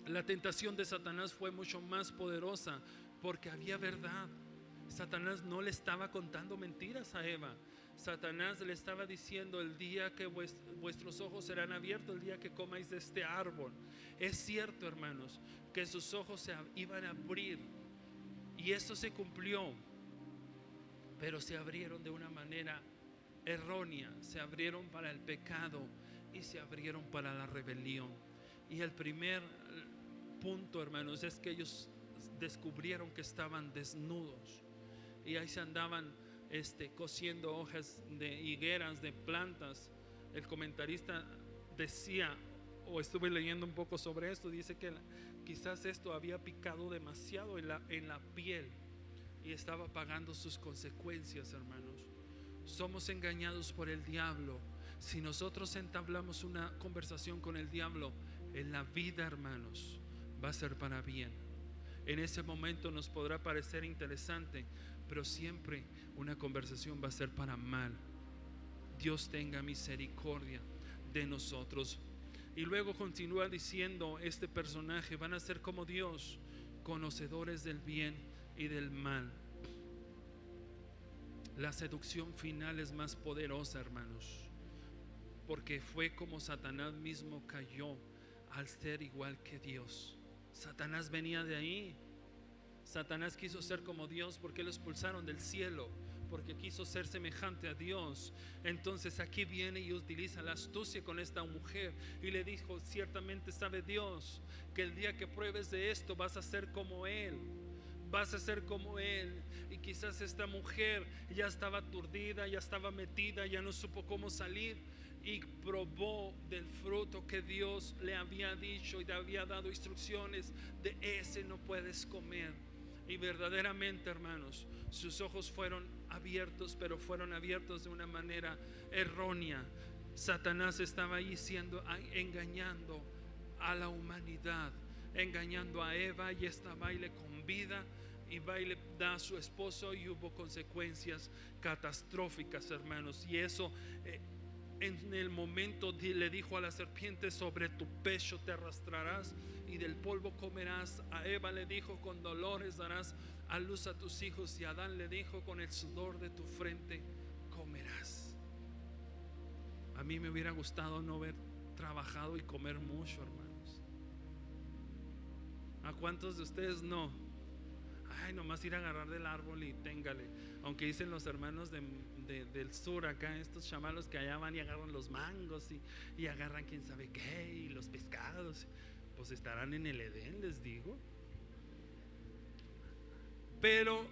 La tentación de Satanás fue mucho más poderosa porque había verdad. Satanás no le estaba contando mentiras a Eva. Satanás le estaba diciendo: el día que vuestros ojos serán abiertos, el día que comáis de este árbol. Es cierto, hermanos, que sus ojos se iban a abrir, y esto se cumplió. Pero se abrieron de una manera errónea. Se abrieron para el pecado y se abrieron para la rebelión. Y el primer punto, hermanos, es que ellos descubrieron que estaban desnudos, y ahí se andaban cosiendo hojas de higueras, de plantas. El comentarista decía, o estuve leyendo un poco sobre esto, dice que quizás esto había picado demasiado en la piel y estaba pagando sus consecuencias, hermanos. Somos engañados por el diablo. Si nosotros entablamos una conversación con el diablo en la vida, hermanos, va a ser para bien. En ese momento nos podrá parecer interesante, pero siempre una conversación va a ser para mal. Dios tenga misericordia de nosotros. Y luego continúa diciendo este personaje: van a ser como Dios, conocedores del bien y del mal. La seducción final es más poderosa, hermanos, porque fue como Satanás mismo cayó al ser igual que Dios. Satanás venía de ahí. Satanás quiso ser como Dios porque lo expulsaron del cielo, porque quiso ser semejante a Dios. Entonces aquí viene y utiliza la astucia con esta mujer y le dijo: ciertamente sabe Dios que el día que pruebes de esto vas a ser como Él. Vas a ser como Él. Y quizás esta mujer ya estaba aturdida, ya estaba metida, ya no supo cómo salir, y probó del fruto que Dios le había dicho y le había dado instrucciones: de ese no puedes comer. Y verdaderamente, hermanos, sus ojos fueron abiertos, pero fueron abiertos de una manera errónea. Satanás estaba ahí engañando a la humanidad, engañando a Eva, y esta va y le convida y va y le da a su esposo, y hubo consecuencias catastróficas, hermanos. Y eso en el momento le dijo a la serpiente: sobre tu pecho te arrastrarás y del polvo comerás. A Eva le dijo: con dolores darás a luz a tus hijos. Y a Adán le dijo: con el sudor de tu frente comerás. A mí me hubiera gustado no haber trabajado y comer mucho, hermanos. ¿A cuántos de ustedes no? Ay, nomás ir a agarrar del árbol y téngale. Aunque dicen los hermanos del sur acá, estos chamalos que allá van y agarran los mangos y agarran quién sabe qué, y los pescados, pues estarán en el Edén, les digo. Pero,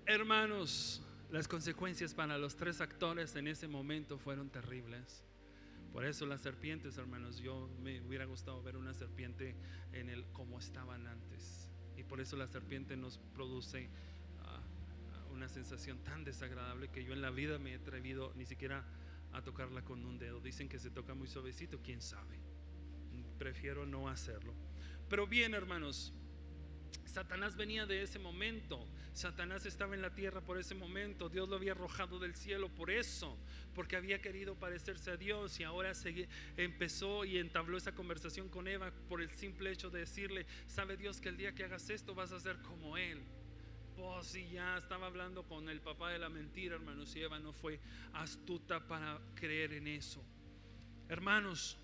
hermanos, las consecuencias para los tres actores en ese momento fueron terribles. Por eso las serpientes, hermanos, yo me hubiera gustado ver una serpiente como estaban antes. Y por eso la serpiente nos produce una sensación tan desagradable que yo en la vida me he atrevido ni siquiera a tocarla con un dedo. Dicen que se toca muy suavecito, quién sabe. Prefiero no hacerlo. Pero bien, hermanos, Satanás venía de ese momento. Satanás estaba en la tierra por ese momento. Dios lo había arrojado del cielo por eso, porque había querido parecerse a Dios. Y ahora empezó y entabló esa conversación con Eva por el simple hecho de decirle: sabe Dios que el día que hagas esto vas a ser como Él. Pues si ya estaba hablando con el papá de la mentira, hermanos, y Eva no fue astuta para creer en eso. Hermanos,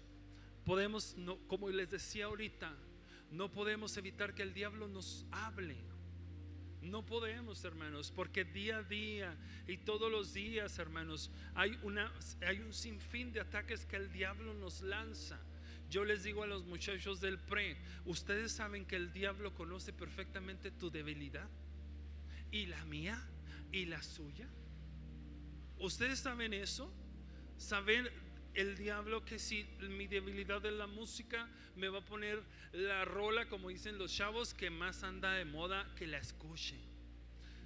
podemos, no, como les decía ahorita, no podemos evitar que el diablo nos hable. No podemos, hermanos, porque día a día y todos los días, hermanos, hay un sinfín de ataques que el diablo nos lanza. Yo les digo a los muchachos del pre: ustedes saben que el diablo conoce perfectamente tu debilidad, y la mía, y la suya. ¿Ustedes saben eso? ¿Saben el diablo que si mi debilidad es la música, me va a poner la rola, como dicen los chavos, que más anda de moda, que la escuche?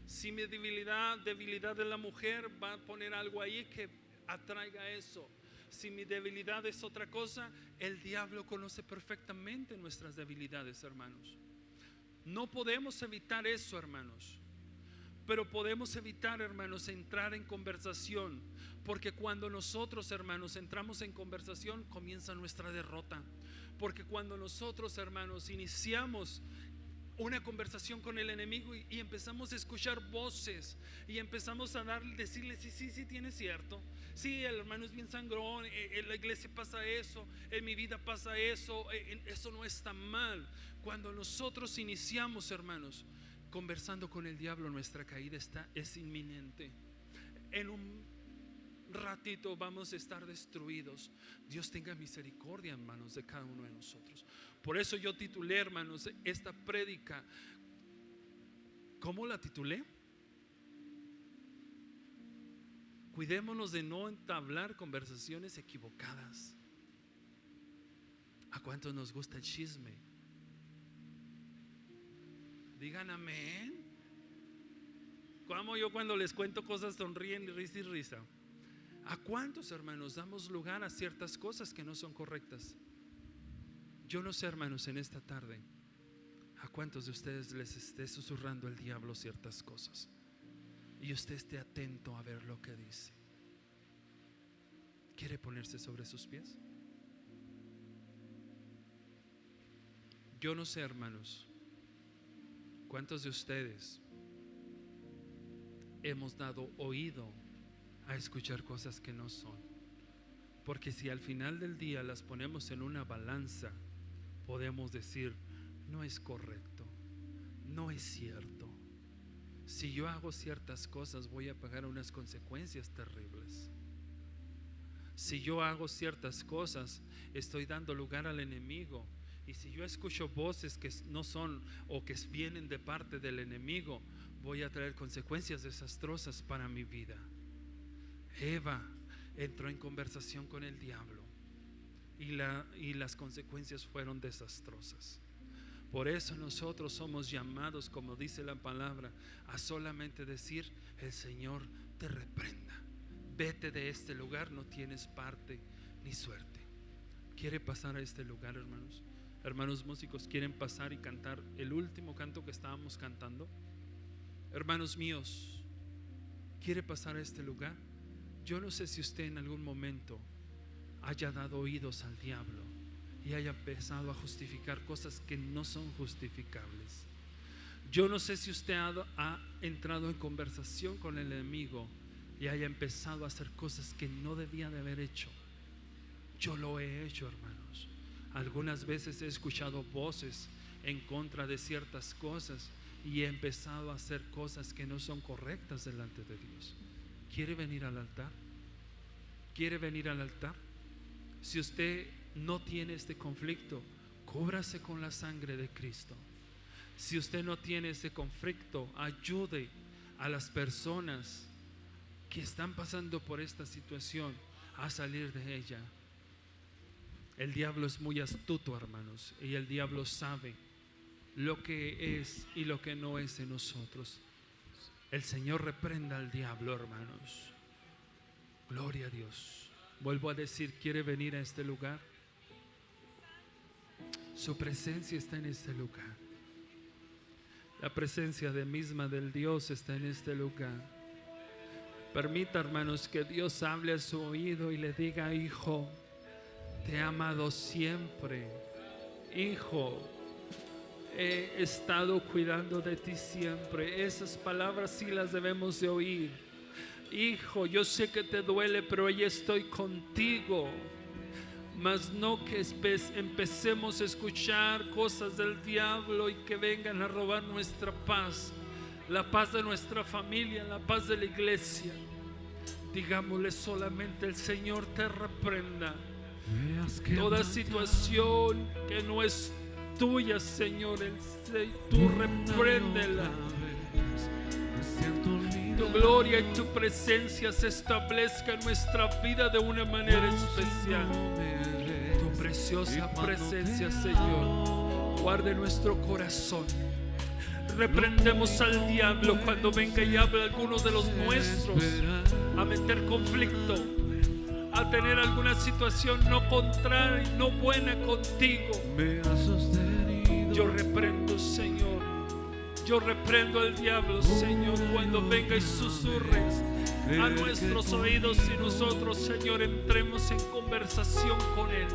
Si mi debilidad es la mujer, va a poner algo ahí que atraiga eso. Si mi debilidad es otra cosa, el diablo conoce perfectamente nuestras debilidades, hermanos. No podemos evitar eso, hermanos. Pero podemos evitar, hermanos, entrar en conversación, porque cuando nosotros, hermanos, entramos en conversación, comienza nuestra derrota. Porque cuando nosotros, hermanos, iniciamos una conversación con el enemigo y empezamos a escuchar voces y empezamos a decirle: sí, tiene cierto, sí, el hermano es bien sangrón, en la iglesia pasa eso, en mi vida pasa eso, eso no está mal. Cuando nosotros iniciamos, hermanos, conversando con el diablo, nuestra caída es inminente. En un ratito vamos a estar destruidos. Dios tenga misericordia, hermanos, de cada uno de nosotros. Por eso yo titulé, hermanos, esta prédica. ¿Cómo la titulé? Cuidémonos de no entablar conversaciones equivocadas. ¿A cuántos nos gusta el chisme? Digan amén. Como yo cuando les cuento cosas sonríen y risa. ¿A cuántos, hermanos, damos lugar a ciertas cosas que no son correctas? Yo no sé, hermanos, en esta tarde, ¿a cuántos de ustedes les esté susurrando el diablo ciertas cosas y usted esté atento a ver lo que dice? ¿Quiere ponerse sobre sus pies? Yo no sé, hermanos, ¿cuántos de ustedes hemos dado oído a escuchar cosas que no son? Porque si al final del día las ponemos en una balanza, podemos decir: no es correcto, no es cierto. si yo hago ciertas cosas voy a pagar unas consecuencias terribles. Si yo hago ciertas cosas estoy dando lugar al enemigo. Y si yo escucho voces que no son o que vienen de parte del enemigo, voy a traer consecuencias desastrosas para mi vida. Eva entró en conversación con el diablo y las consecuencias fueron desastrosas. Por eso nosotros somos llamados, como dice la palabra, a solamente decir: el Señor te reprenda, vete de este lugar, no tienes parte ni suerte. ¿Quiere pasar a este lugar, hermanos? Hermanos músicos, ¿quieren pasar y cantar el último canto que estábamos cantando? Hermanos míos, ¿quiere pasar a este lugar? Yo no sé si usted en algún momento haya dado oídos al diablo y haya empezado a justificar cosas que no son justificables. Yo no sé si usted ha entrado en conversación con el enemigo y haya empezado a hacer cosas que no debía de haber hecho. Yo lo he hecho, hermanos. Algunas veces he escuchado voces en contra de ciertas cosas y he empezado a hacer cosas que no son correctas delante de Dios. ¿Quiere venir al altar? ¿Quiere venir al altar? Si usted no tiene este conflicto, cúbrase con la sangre de Cristo. Si usted no tiene ese conflicto, ayude a las personas que están pasando por esta situación a salir de ella. El diablo es muy astuto, hermanos, y el diablo sabe lo que es y lo que no es en nosotros. El Señor reprenda al diablo, hermanos. Gloria a Dios. Vuelvo a decir, ¿quiere venir a este lugar? Su presencia está en este lugar. La presencia misma del Dios está en este lugar. Permita, hermanos, que Dios hable a su oído y le diga: hijo, te he amado siempre. Hijo, he estado cuidando de ti siempre. Esas palabras sí las debemos de oír. Hijo, yo sé que te duele, pero ahí estoy contigo. Mas no que empecemos a escuchar cosas del diablo y que vengan a robar nuestra paz, la paz de nuestra familia, la paz de la iglesia. Digámosle solamente: el Señor te reprenda. Toda situación que no es tuya, Señor, tú repréndela. Tu gloria y tu presencia se establezca en nuestra vida de una manera especial. Tu preciosa presencia, Señor, guarde nuestro corazón. Reprendemos al diablo cuando venga y hable alguno de los nuestros a meter conflicto, a tener alguna situación no contraria y no buena contigo. Yo reprendo, Señor. Yo reprendo al diablo, Señor, cuando venga y susurre a nuestros oídos y nosotros, Señor, entremos en conversación con Él.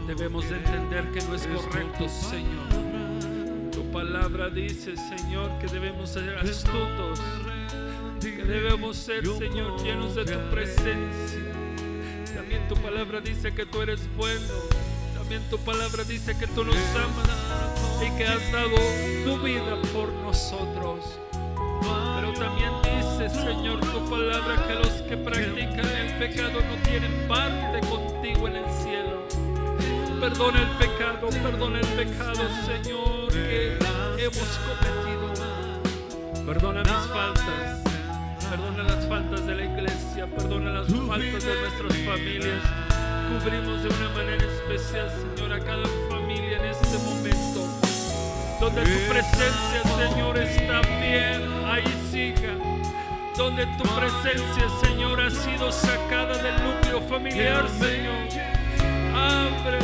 Debemos de entender que no es correcto, Señor. Tu palabra dice, Señor, que debemos ser astutos, que debemos ser, Señor, llenos de tu presencia. También tu palabra dice que tú eres bueno. También tu palabra dice que tú nos amas y que has dado tu vida por nosotros. Pero también dice, Señor, tu palabra que los que practican el pecado no tienen parte contigo en el cielo. Perdona el pecado, Señor, que hemos cometido. Perdona mis faltas, perdona las faltas de la iglesia, perdona las faltas de nuestras familias. Cubrimos de una manera especial, Señor, a cada familia en este momento. Donde tu presencia, Señor, está bien, ahí siga. Donde tu presencia, Señor, ha sido sacada del núcleo familiar, Señor. Abre,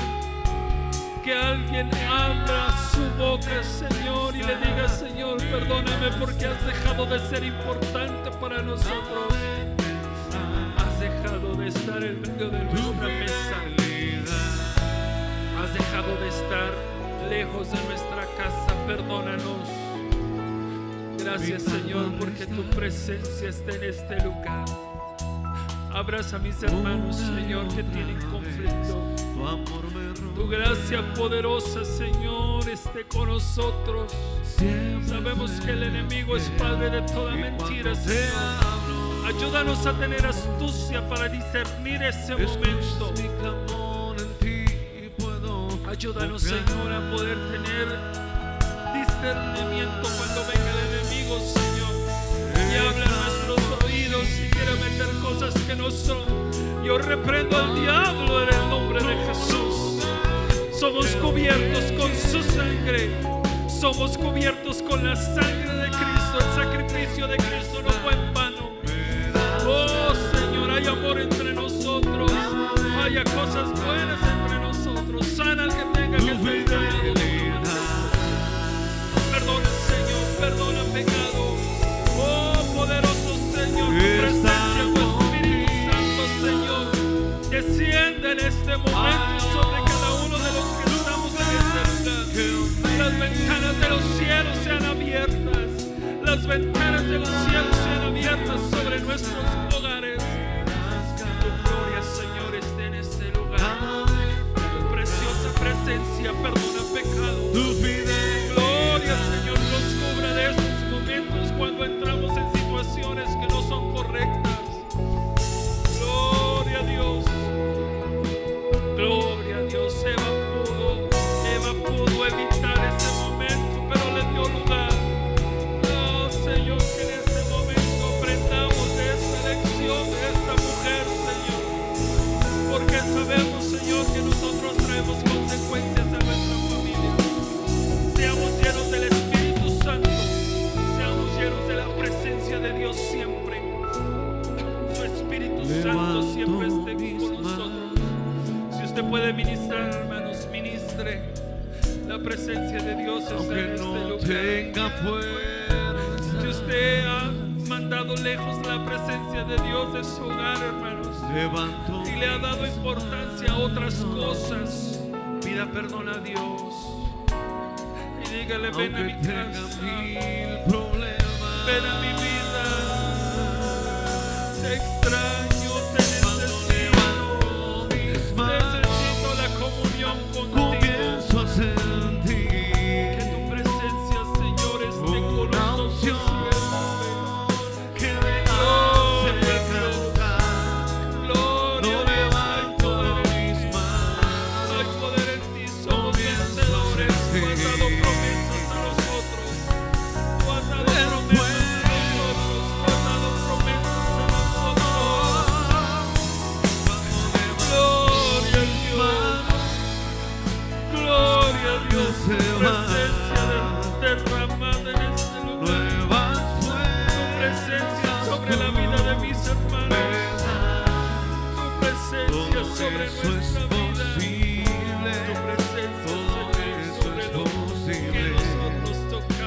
que alguien abra su boca, Señor, y le diga, Señor, perdóname porque has dejado de ser importante para nosotros. Has dejado de estar en medio de nuestra mesa. Has dejado de estar lejos de nuestra casa. Perdónanos. Gracias, Señor, porque tu presencia está en este lugar. Abraza a mis hermanos, Señor, que tienen conflicto. Tu gracia poderosa, Señor, esté con nosotros. Sabemos que el enemigo es padre de toda mentira, Señor. Ayúdanos a tener astucia para discernir ese momento. Ayúdanos, Señor, a poder tener discernimiento cuando venga el enemigo, Señor, y habla en nuestros oídos y quiere meter cosas que no son. Yo reprendo al diablo en el nombre de Jesús. Somos cubiertos con su sangre. Somos cubiertos con la sangre de Cristo. El sacrificio de Cristo no fue en vano. Oh, Señor, hay amor entre nosotros. Haya cosas buenas entre nosotros. Sana al que tenga que ser sanado. Perdona, Señor, perdona pecado. Oh, poderoso Señor, tu presencia, tu Espíritu Santo, Señor, desciende en este momento sobre cada uno de los que estamos en este lugar. Las ventanas de los cielos sean abiertas. Las ventanas de los cielos sean abiertas sobre nuestros hogares. Tu gloria, Señor, esté en este lugar. Tu preciosa presencia perdona pecado. Gloria, Señor, nos cubra de estos momentos cuando entramos en situaciones que no son correctas. Gloria a Dios. Gloria a Dios. Eva pudo evitar ese momento, pero le dio lugar. Oh, Señor, que en este momento aprendamos de esta lección de esta mujer, Señor, porque sabemos, Señor, que nosotros traemos consecuencias a nuestra familia. Seamos llenos del Espíritu Santo, seamos llenos de la presencia de Dios siempre. Su Espíritu Santo siempre esté con nosotros. Si usted puede ministrar, hermanos, ministre. La presencia de Dios está en este lugar. Si usted ha mandado lejos la presencia de Dios de su hogar, hermanos, y le ha dado importancia a otras cosas, pida perdón a Dios y dígale: ven a mi casa, ven a mi vida, te extraño, te necesito la comunión contigo. Que tu presencia, Señor, esté con nosotros siempre.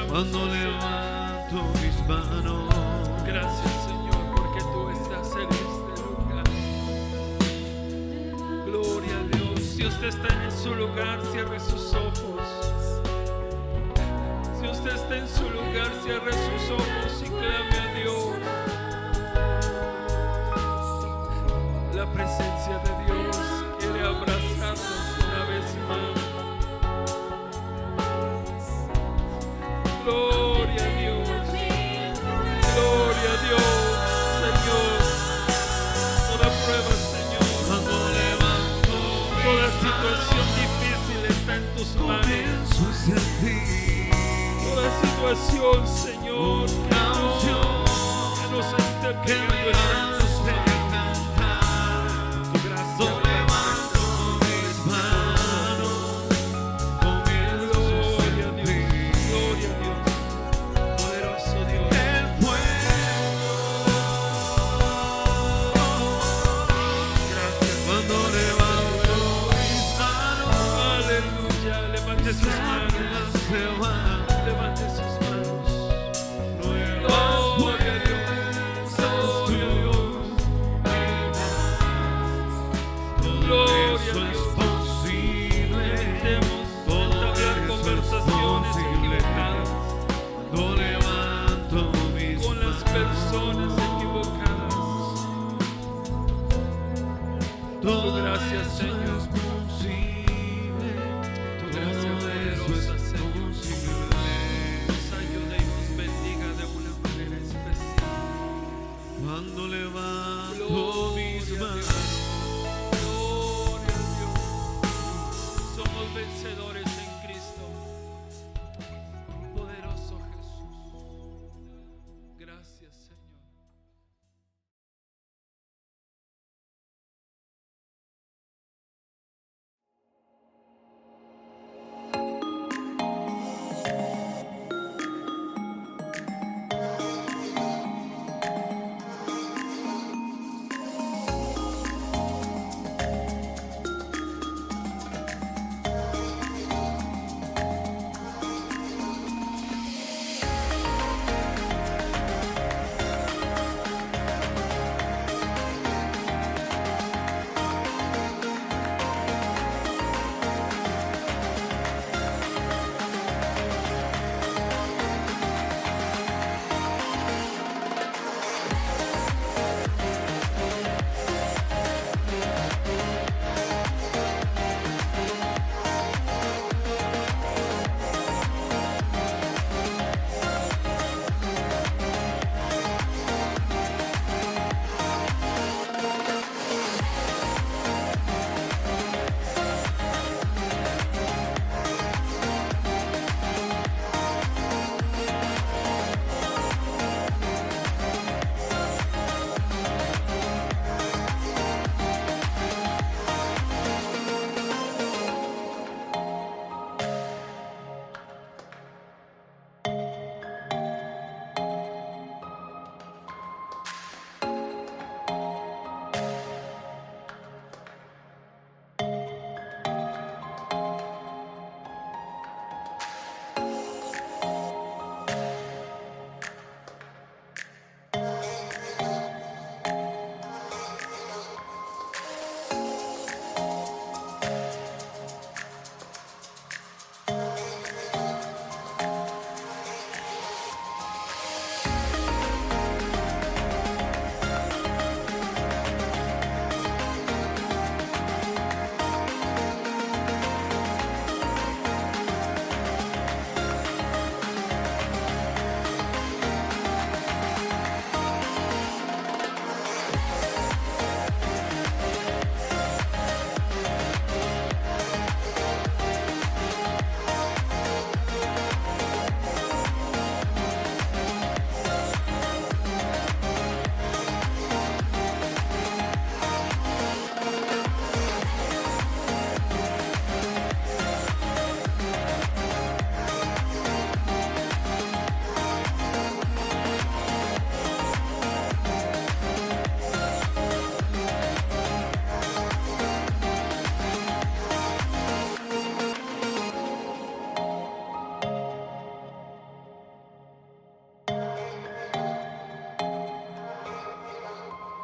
Cuando levanto mis manos, gracias, Señor, porque tú estás en este lugar. Gloria a Dios. Si usted está en su lugar, cierre sus ojos. Si usted está en su lugar, cierre sus ojos y clame a Dios. La presencia de Dios quiere abrazarnos una vez más. Gloria a Dios, gloria a Dios, Señor. Toda prueba, Señor, toda situación difícil está en tus manos. Toda situación, Señor, que nos esté pegando está en tus manos. Tu gracia. Sus manos, levante sus manos. Gloria a Dios, gloria a Dios, gloria a Dios. Evitemos entablar conversaciones equivocadas con las personas equivocadas. Todo gracia, eso Señor. es posible. Tu gracia Todo eso poderosa, es Señor. posible. Nos ayude y nos bendiga de una manera especial. Cuando levanto Gloria